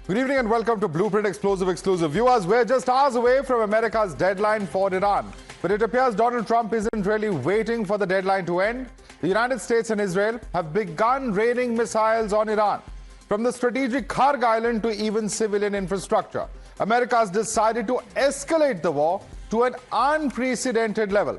Good evening and welcome to Blueprint Explosive Exclusive. Viewers, we're just hours away from America's deadline for Iran. But it appears Donald Trump isn't really waiting for the deadline to end. The United States and Israel have begun raining missiles on Iran. From the strategic Kharg Island to even civilian infrastructure, America has decided to escalate the war to an unprecedented level.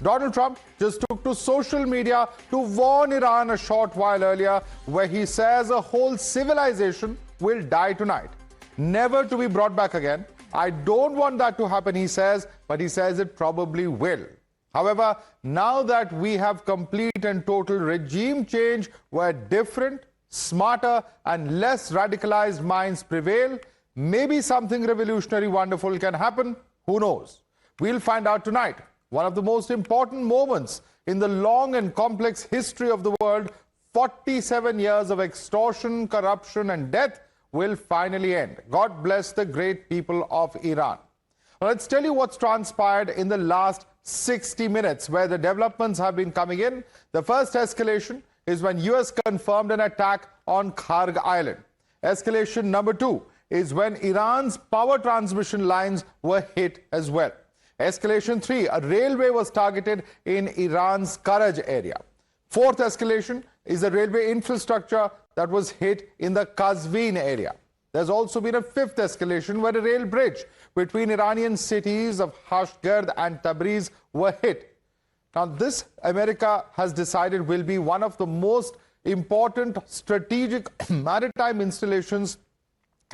Donald Trump just took to social media to warn Iran a short while earlier, where he says a whole civilization will die tonight, never to be brought back again. I don't want that to happen, he says, but he says it probably will. However, now that we have complete and total regime change where different, smarter and less radicalized minds prevail, maybe something revolutionary wonderful can happen. Who knows? We'll find out tonight. One of the most important moments in the long and complex history of the world, 47 years of extortion, corruption and death will finally end. God bless the great people of Iran. Now, let's tell you what's transpired in the last 60 minutes, where the developments have been coming in. The first escalation is when US confirmed an attack on Kharg Island. Escalation number 2 is when Iran's power transmission lines were hit as well. Escalation 3, a railway was targeted in Iran's Kharg area. Fourth escalation is the railway infrastructure that was hit in the Qazvin area. There's also been a fifth escalation where a rail bridge between Iranian cities of Hashgard and Tabriz were hit. Now, this America has decided will be one of the most important strategic maritime installations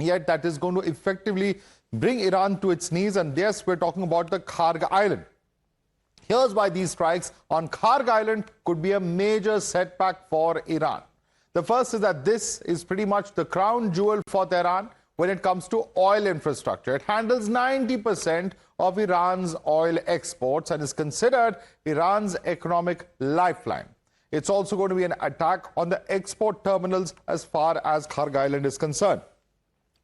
yet that is going to effectively bring Iran to its knees. And yes, we're talking about the Kharg Island. Here's why these strikes on Kharg Island could be a major setback for Iran. The first is that this is pretty much the crown jewel for Tehran when it comes to oil infrastructure. It handles 90% of Iran's oil exports and is considered Iran's economic lifeline. It's also going to be an attack on the export terminals as far as Kharg Island is concerned.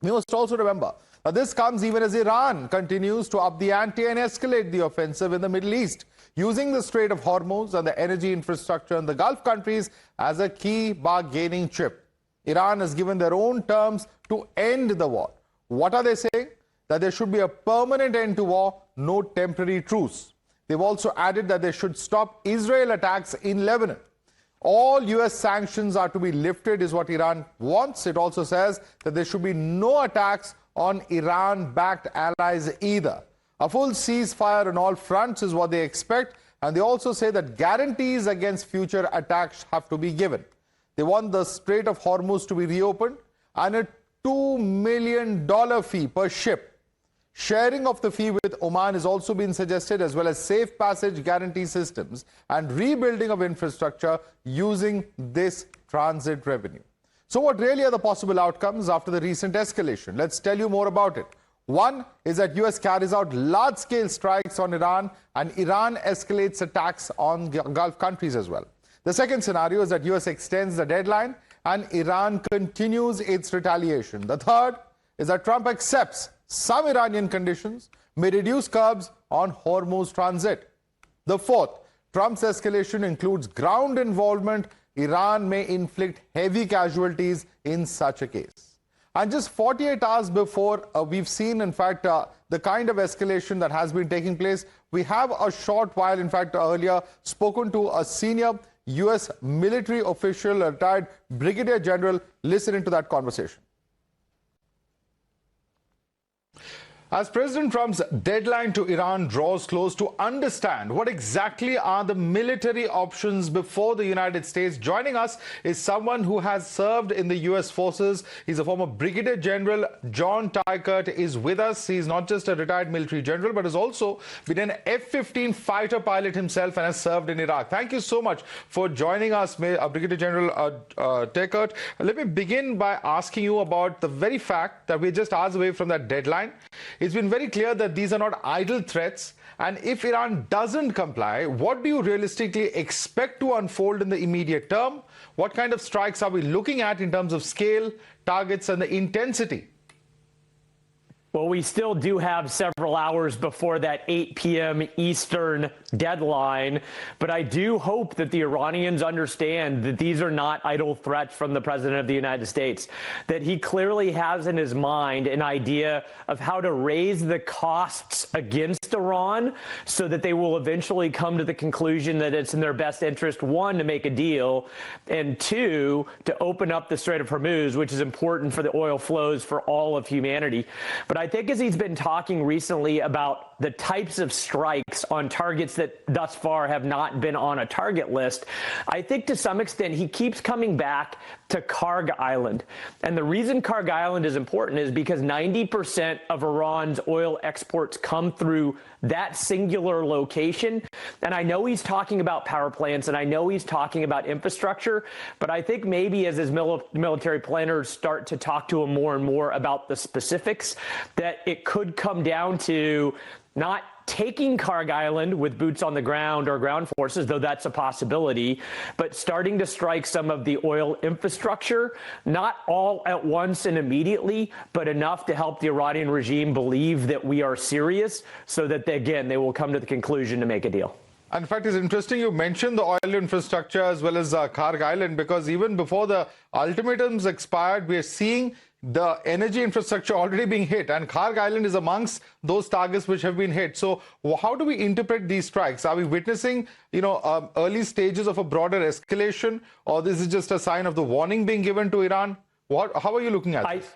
We must also remember that this comes even as Iran continues to up the ante and escalate the offensive in the Middle East, using the Strait of Hormuz and the energy infrastructure in the Gulf countries as a key bargaining chip. Iran has given their own terms to end the war. What are they saying? That there should be a permanent end to war, no temporary truce. They've also added that they should stop Israel attacks in Lebanon. All US sanctions are to be lifted is what Iran wants. It also says that there should be no attacks on Iran-backed allies either. A full ceasefire on all fronts is what they expect, and they also say that guarantees against future attacks have to be given. They want the Strait of Hormuz to be reopened and a $2 million fee per ship. Sharing of the fee with Oman is also being suggested, as well as safe passage guarantee systems and rebuilding of infrastructure using this transit revenue. So what really are the possible outcomes after the recent escalation? Let's tell you more about it. One is that US carries out large-scale strikes on Iran, and Iran escalates attacks on Gulf countries as well. The second scenario is that US extends the deadline and Iran continues its retaliation. The third is that Trump accepts some Iranian conditions may reduce curbs on Hormuz transit. The fourth, Trump's escalation includes ground involvement. Iran may inflict heavy casualties in such a case. And just 48 hours before we've seen, in fact, the kind of escalation that has been taking place, we have a short while, in fact, earlier spoken to a senior US military official, a retired Brigadier General. Listen into that conversation. As President Trump's deadline to Iran draws close, to understand what exactly are the military options before the United States, joining us is someone who has served in the US forces. He's a former Brigadier General. John Teichert is with us. He's not just a retired military general, but has also been an F-15 fighter pilot himself and has served in Iraq. Thank you so much for joining us, Brigadier General Teichert. Let me begin by asking you about the very fact that we're just hours away from that deadline. It's been very clear that these are not idle threats, and if Iran doesn't comply, what do you realistically expect to unfold in the immediate term? What kind of strikes are we looking at in terms of scale, targets and the intensity? Well, we still do have several hours before that 8 p.m. Eastern deadline, but I do hope that the Iranians understand that these are not idle threats from the President of the United States, that he clearly has in his mind an idea of how to raise the costs against Iran so that they will eventually come to the conclusion that it's in their best interest, one, to make a deal, and two, to open up the Strait of Hormuz, which is important for the oil flows for all of humanity. But I think as he's been talking recently about the types of strikes on targets that thus far have not been on a target list, I think to some extent he keeps coming back to Kharg Island. And the reason Kharg Island is important is because 90% of Iran's oil exports come through that singular location. And I know he's talking about power plants, and I know he's talking about infrastructure, but I think maybe as his military planners start to talk to him more and more about the specifics, that it could come down to not taking Kharg Island with boots on the ground or ground forces, though that's a possibility, but starting to strike some of the oil infrastructure, not all at once and immediately, but enough to help the Iranian regime believe that we are serious so that, again, they will come to the conclusion to make a deal. And in fact, it's interesting you mentioned the oil infrastructure as well as Kharg Island, because even before the ultimatums expired, we are seeing the energy infrastructure already being hit, and Kharg Island is amongst those targets which have been hit. So how do we interpret these strikes? Are we witnessing, early stages of a broader escalation, or this is just a sign of the warning being given to Iran? How are you looking at this?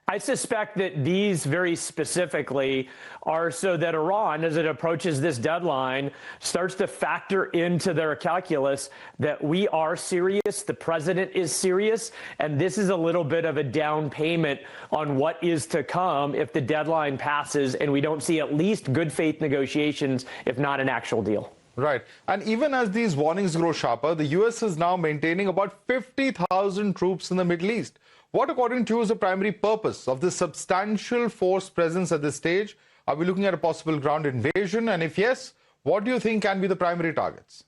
I suspect that these very specifically are so that Iran, as it approaches this deadline, starts to factor into their calculus that we are serious, the president is serious, and this is a little bit of a down payment on what is to come if the deadline passes and we don't see at least good faith negotiations, if not an actual deal. Right. And even as these warnings grow sharper, the U.S. is now maintaining about 50,000 troops in the Middle East. What, according to you, is the primary purpose of this substantial force presence at this stage? Are we looking at a possible ground invasion? And if yes, what do you think can be the primary targets?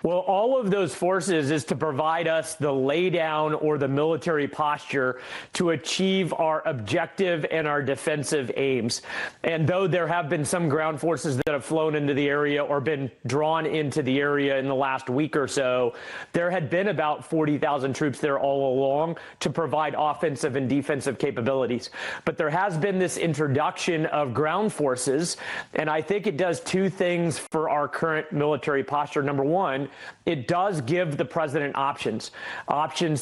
Well, all of those forces is to provide us the laydown or the military posture to achieve our objective and our defensive aims. And though there have been some ground forces that have flown into the area or been drawn into the area in the last week or so, there had been about 40,000 troops there all along to provide offensive and defensive capabilities. But there has been this introduction of ground forces, and I think it does two things for our current military posture. Number one, it does give the president options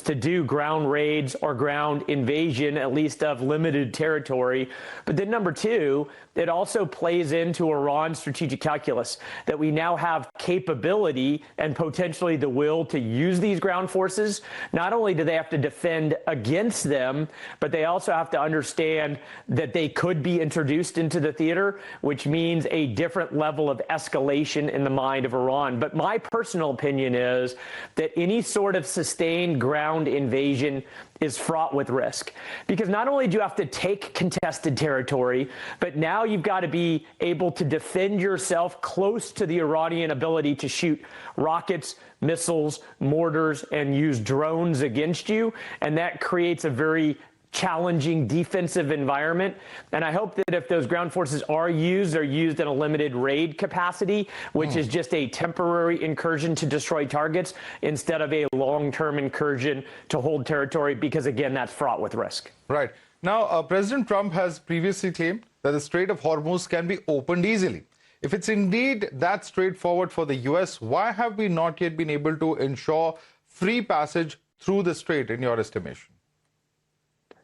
to do ground raids or ground invasion, at least of limited territory. But then number two, it also plays into Iran's strategic calculus that we now have capability and potentially the will to use these ground forces. Not only do they have to defend against them, but they also have to understand that they could be introduced into the theater, which means a different level of escalation in the mind of Iran. But my personal opinion is that any sort of sustained ground invasion is fraught with risk, because not only do you have to take contested territory, but now you've got to be able to defend yourself close to the Iranian ability to shoot rockets, missiles, mortars, and use drones against you. And that creates a very challenging defensive environment. And I hope that if those ground forces are used, they're used in a limited raid capacity, which is just a temporary incursion to destroy targets instead of a long-term incursion to hold territory, because, again, that's fraught with risk. Right. Now, President Trump has previously claimed that the Strait of Hormuz can be opened easily. If it's indeed that straightforward for the U.S., why have we not yet been able to ensure free passage through the strait, in your estimation?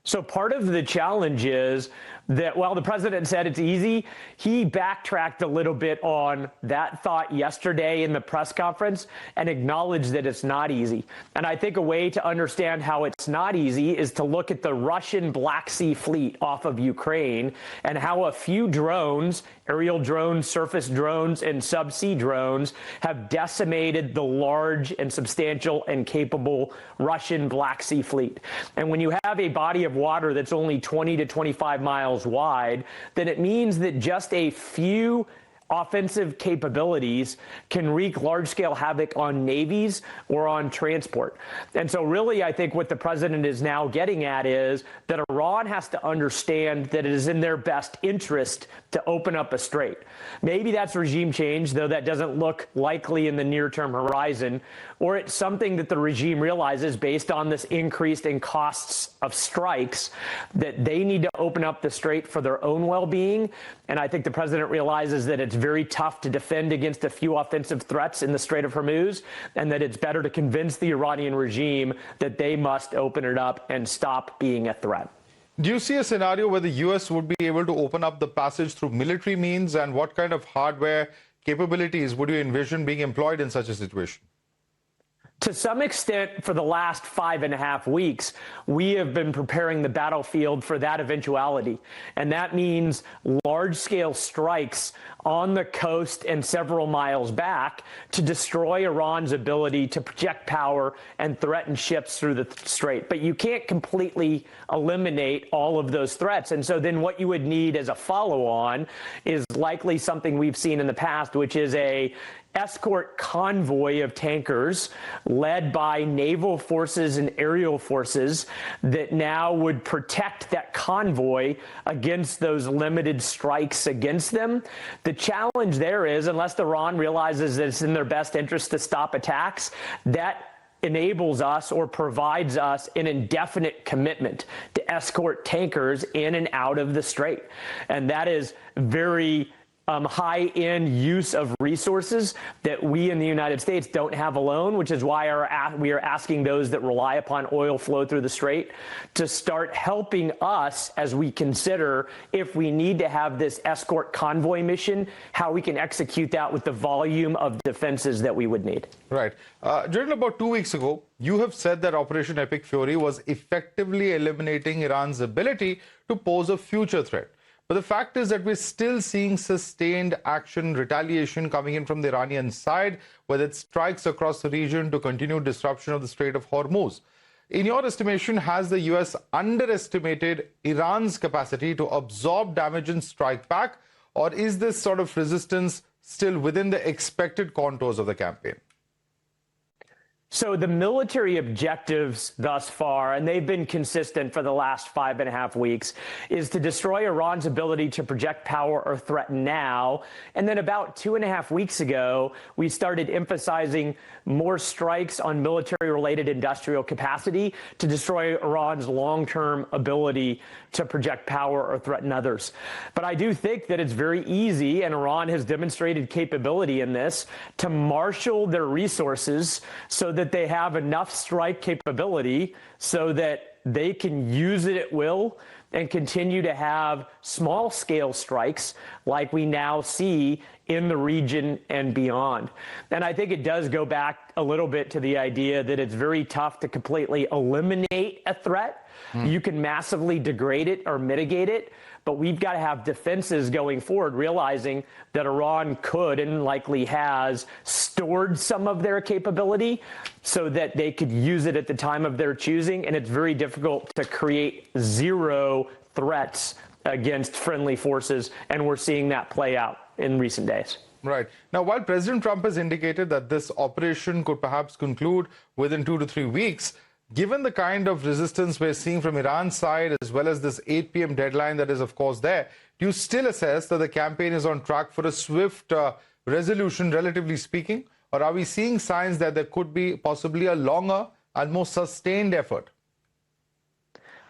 So part of the challenge is that while the president said it's easy, he backtracked a little bit on that thought yesterday in the press conference and acknowledged that it's not easy. And I think a way to understand how it's not easy is to look at the Russian Black Sea Fleet off of Ukraine and how a few drones, aerial drones, surface drones, and subsea drones have decimated the large and substantial and capable Russian Black Sea Fleet. And when you have a body of water that's only 20 to 25 miles wide, then it means that just a few offensive capabilities can wreak large-scale havoc on navies or on transport. And so really, I think what the president is now getting at is that Iran has to understand that it is in their best interest to open up a strait. Maybe that's regime change, though that doesn't look likely in the near-term horizon, or it's something that the regime realizes based on this increase in costs of strikes that they need to open up the strait for their own well-being. And I think the president realizes that it's very tough to defend against a few offensive threats in the Strait of Hormuz, and that it's better to convince the Iranian regime that they must open it up and stop being a threat. Do you see a scenario where the U.S. would be able to open up the passage through military means, and what kind of hardware capabilities would you envision being employed in such a situation? To some extent, for the last 5.5 weeks, we have been preparing the battlefield for that eventuality. And that means large-scale strikes on the coast and several miles back to destroy Iran's ability to project power and threaten ships through the strait. But you can't completely eliminate all of those threats. And so then what you would need as a follow-on is likely something we've seen in the past, which is a escort convoy of tankers led by naval forces and aerial forces that now would protect that convoy against those limited strikes against them. The challenge there is, unless Iran realizes that it's in their best interest to stop attacks, that enables us or provides us an indefinite commitment to escort tankers in and out of the strait. And that is very high-end use of resources that we in the United States don't have alone, which is why we are asking those that rely upon oil flow through the strait to start helping us as we consider if we need to have this escort convoy mission, how we can execute that with the volume of defenses that we would need. Right. During about 2 weeks ago, you have said that Operation Epic Fury was effectively eliminating Iran's ability to pose a future threat. But the fact is that we're still seeing sustained action, retaliation coming in from the Iranian side, whether it's strikes across the region to continued disruption of the Strait of Hormuz. In your estimation, has the U.S. underestimated Iran's capacity to absorb damage and strike back, or is this sort of resistance still within the expected contours of the campaign? So the military objectives thus far, and they've been consistent for the last 5.5 weeks, is to destroy Iran's ability to project power or threaten now. And then about 2.5 weeks ago, we started emphasizing more strikes on military-related industrial capacity to destroy Iran's long-term ability to project power or threaten others. But I do think that it's very easy, and Iran has demonstrated capability in this, to marshal their resources so that they have enough strike capability so that they can use it at will and continue to have small-scale strikes like we now see in the region and beyond. And I think it does go back a little bit to the idea that it's very tough to completely eliminate a threat. You can massively degrade it or mitigate it, but we've got to have defenses going forward, realizing that Iran could and likely has stored some of their capability so that they could use it at the time of their choosing. And it's very difficult to create zero threats against friendly forces. And we're seeing that play out in recent days. Right. Now, while President Trump has indicated that this operation could perhaps conclude within 2 to 3 weeks, given the kind of resistance we're seeing from Iran's side, as well as this 8 p.m. deadline that is, of course, there, do you still assess that the campaign is on track for a swift resolution, relatively speaking? Or are we seeing signs that there could be possibly a longer and more sustained effort?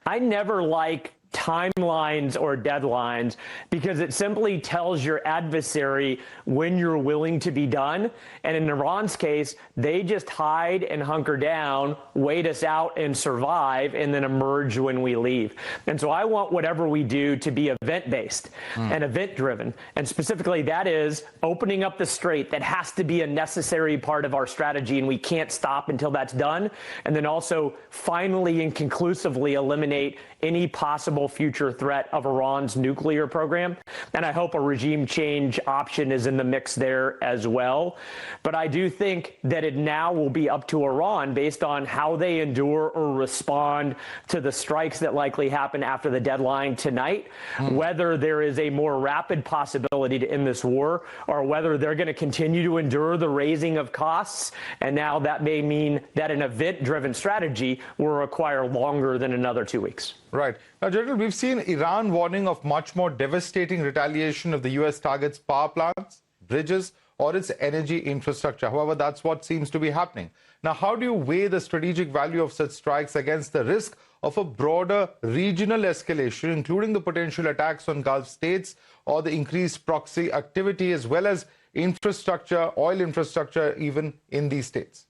I never like timelines or deadlines because it simply tells your adversary when you're willing to be done. And in Iran's case, they just hide and hunker down, wait us out and survive, and then emerge when we leave. And so I want whatever we do to be event-based and event-driven. And specifically, that is opening up the strait. That has to be a necessary part of our strategy, and we can't stop until that's done. And then also finally and conclusively eliminate any possible real future threat of Iran's nuclear program. And I hope a regime change option is in the mix there as well. But I do think that it now will be up to Iran, based on how they endure or respond to the strikes that likely happen after the deadline tonight, whether there is a more rapid possibility to end this war, or whether they're going to continue to endure the raising of costs. And now that may mean that an event-driven strategy will require longer than another 2 weeks. Right. Now, General, we've seen Iran warning of much more devastating retaliation if the U.S. targets power plants, bridges, or its energy infrastructure. However, that's what seems to be happening. Now, how do you weigh the strategic value of such strikes against the risk of a broader regional escalation, including the potential attacks on Gulf states or the increased proxy activity, as well as infrastructure, oil infrastructure, even in these states?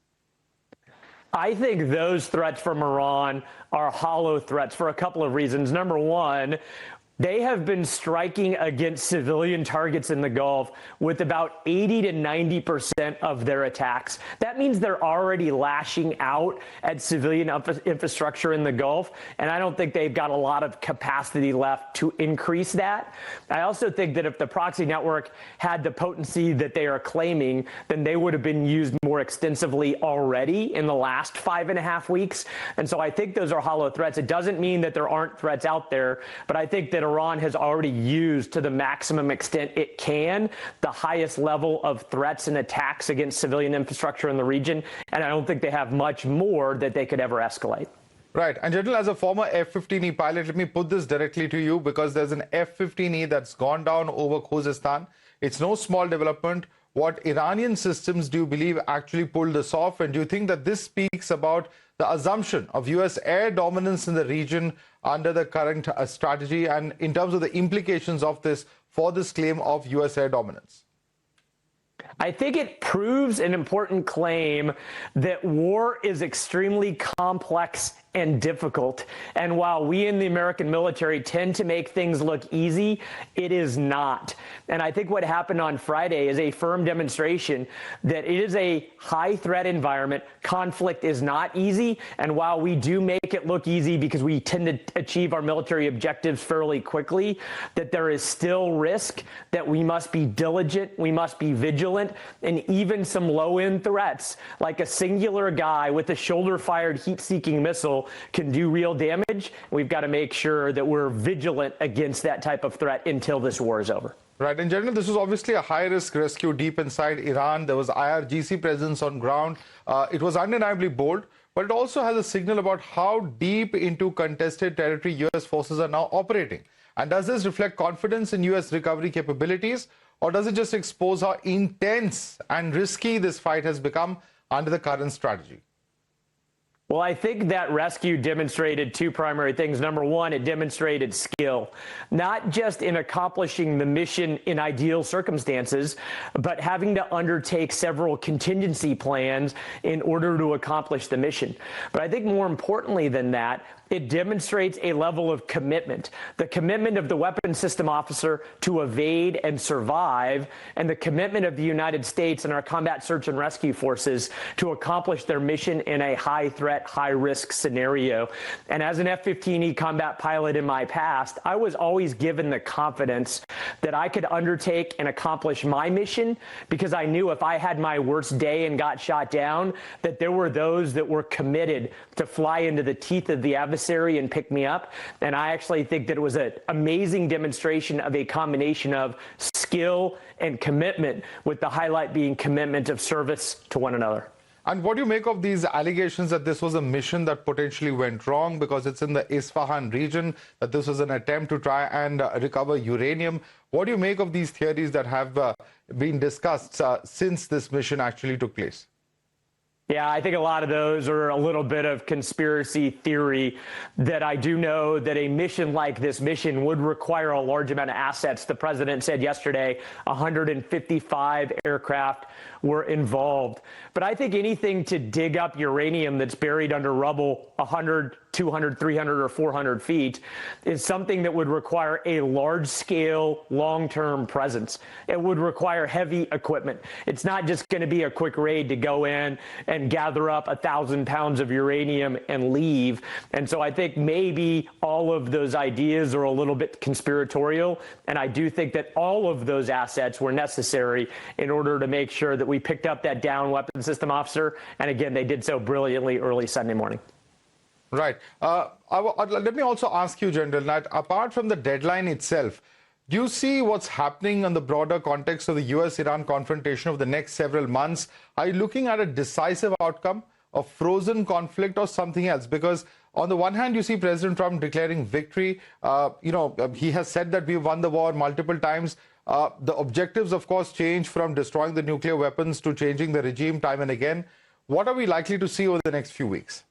I think those threats from Iran are hollow threats for a couple of reasons. Number one, they have been striking against civilian targets in the Gulf with about 80 to 90% of their attacks. That means they're already lashing out at civilian infrastructure in the Gulf, and I don't think they've got a lot of capacity left to increase that. I also think that if the proxy network had the potency that they are claiming, then they would have been used more extensively already in the last 5.5 weeks. And so I think those are hollow threats. It doesn't mean that there aren't threats out there, but I think that Iran has already used to the maximum extent it can the highest level of threats and attacks against civilian infrastructure in the region, and I don't think they have much more that they could ever escalate. Right. And General, as a former F-15E pilot, let me put this directly to you, because there's an F-15E that's gone down over Khuzestan. It's no small development. What Iranian systems do you believe actually pulled this off? And do you think that this speaks about the assumption of U.S. air dominance in the region under the current strategy, and in terms of the implications of this for this claim of U.S. air dominance? I think it proves an important claim that war is extremely complex and difficult. And while we in the American military tend to make things look easy, it is not. And I think what happened on Friday is a firm demonstration that it is a high threat environment. Conflict is not easy. And while we do make it look easy because we tend to achieve our military objectives fairly quickly, that there is still risk, that we must be diligent, we must be vigilant, and even some low-end threats, like a singular guy with a shoulder-fired heat-seeking missile, can do real damage. We've got to make sure that we're vigilant against that type of threat until this war is over. Right. In general, this was obviously a high-risk rescue deep inside Iran. There was IRGC presence on ground. It was undeniably bold, but it also has a signal about how deep into contested territory U.S. forces are now operating. And does this reflect confidence in U.S. recovery capabilities, or does it just expose how intense and risky this fight has become under the current strategy? Well, I think that rescue demonstrated two primary things. Number one, it demonstrated skill, not just in accomplishing the mission in ideal circumstances, but having to undertake several contingency plans in order to accomplish the mission. But I think more importantly than that, it demonstrates a level of commitment, the commitment of the weapons system officer to evade and survive, and the commitment of the United States and our combat search and rescue forces to accomplish their mission in a high-threat, high-risk scenario. And as an F-15E combat pilot in my past, I was always given the confidence that I could undertake and accomplish my mission, because I knew if I had my worst day and got shot down, that there were those that were committed to fly into the teeth of the adversary and pick me up. And I actually think that it was an amazing demonstration of a combination of skill and commitment, with the highlight being commitment of service to one another. And what do you make of these allegations that this was a mission that potentially went wrong because it's in the Isfahan region, that this was an attempt to try and recover uranium? What do you make of these theories that have been discussed since this mission actually took place? Yeah, I think a lot of those are a little bit of conspiracy theory. That I do know that a mission like this mission would require a large amount of assets. The president said yesterday 155 aircraft were involved. But I think anything to dig up uranium that's buried under rubble 100 200, 300, or 400 feet is something that would require a large-scale, long-term presence. It would require heavy equipment. It's not just going to be a quick raid to go in and gather up 1,000 pounds of uranium and leave. And so I think maybe all of those ideas are a little bit conspiratorial, and I do think that all of those assets were necessary in order to make sure that we picked up that down weapon system officer, and again, they did so brilliantly early Sunday morning. Right. Let me also ask you, General, that apart from the deadline itself, do you see what's happening in the broader context of the US-Iran confrontation over the next several months? Are you looking at a decisive outcome, a frozen conflict, or something else? Because on the one hand, you see President Trump declaring victory. He has said that we've won the war multiple times. The objectives, of course, change from destroying the nuclear weapons to changing the regime time and again. What are we likely to see over the next few weeks?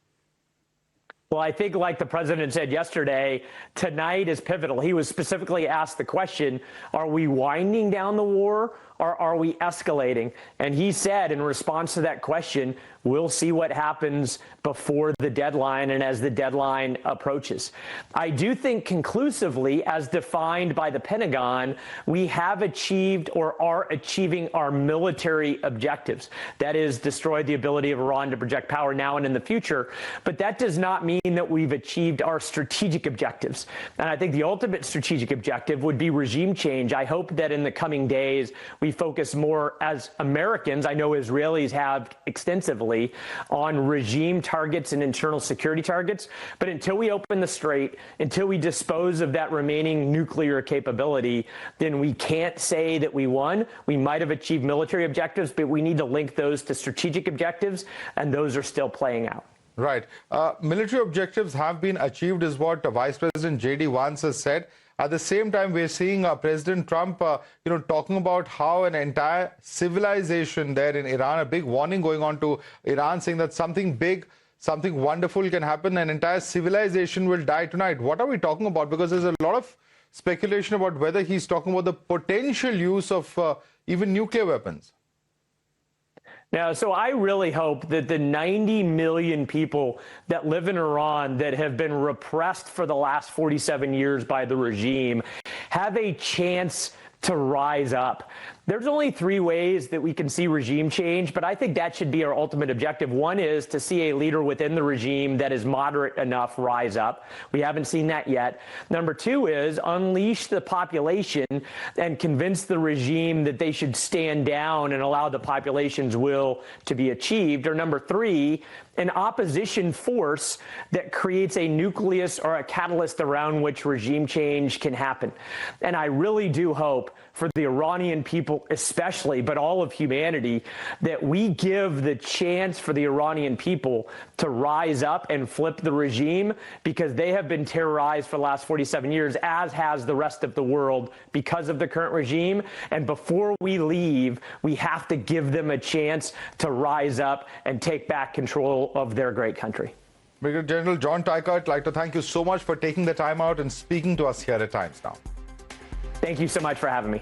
Well, I think like the president said yesterday, tonight is pivotal. He was specifically asked the question, are we winding down the war or are we escalating? And he said in response to that question, we'll see what happens before the deadline and as the deadline approaches. I do think conclusively, as defined by the Pentagon, we have achieved or are achieving our military objectives. That is, destroy the ability of Iran to project power now and in the future. But that does not mean that we've achieved our strategic objectives. And I think the ultimate strategic objective would be regime change. I hope that in the coming days, we focus more as Americans, I know Israelis have extensively, on regime targets and internal security targets. But until we open the Strait, until we dispose of that remaining nuclear capability, then we can't say that we won. We might have achieved military objectives, but we need to link those to strategic objectives, and those are still playing out. Right. Military objectives have been achieved is what Vice President J.D. Vance has said. At the same time, we're seeing President Trump, talking about how an entire civilization there in Iran, a big warning going on to Iran, saying that something big, something wonderful can happen, an entire civilization will die tonight. What are we talking about? Because there's a lot of speculation about whether he's talking about the potential use of even nuclear weapons. Now, so I really hope that the 90 million people that live in Iran that have been repressed for the last 47 years by the regime have a chance to rise up. There's only three ways that we can see regime change, but I think that should be our ultimate objective. One is to see a leader within the regime that is moderate enough rise up. We haven't seen that yet. Number two is unleash the population and convince the regime that they should stand down and allow the population's will to be achieved. Or number three, an opposition force that creates a nucleus or a catalyst around which regime change can happen. And I really do hope for the Iranian people especially, but all of humanity, that we give the chance for the Iranian people to rise up and flip the regime, because they have been terrorized for the last 47 years, as has the rest of the world, because of the current regime. And before we leave, we have to give them a chance to rise up and take back control of their great country. Brigadier General John Teichert, I'd like to thank you so much for taking the time out and speaking to us here at Times Now. Thank you so much for having me.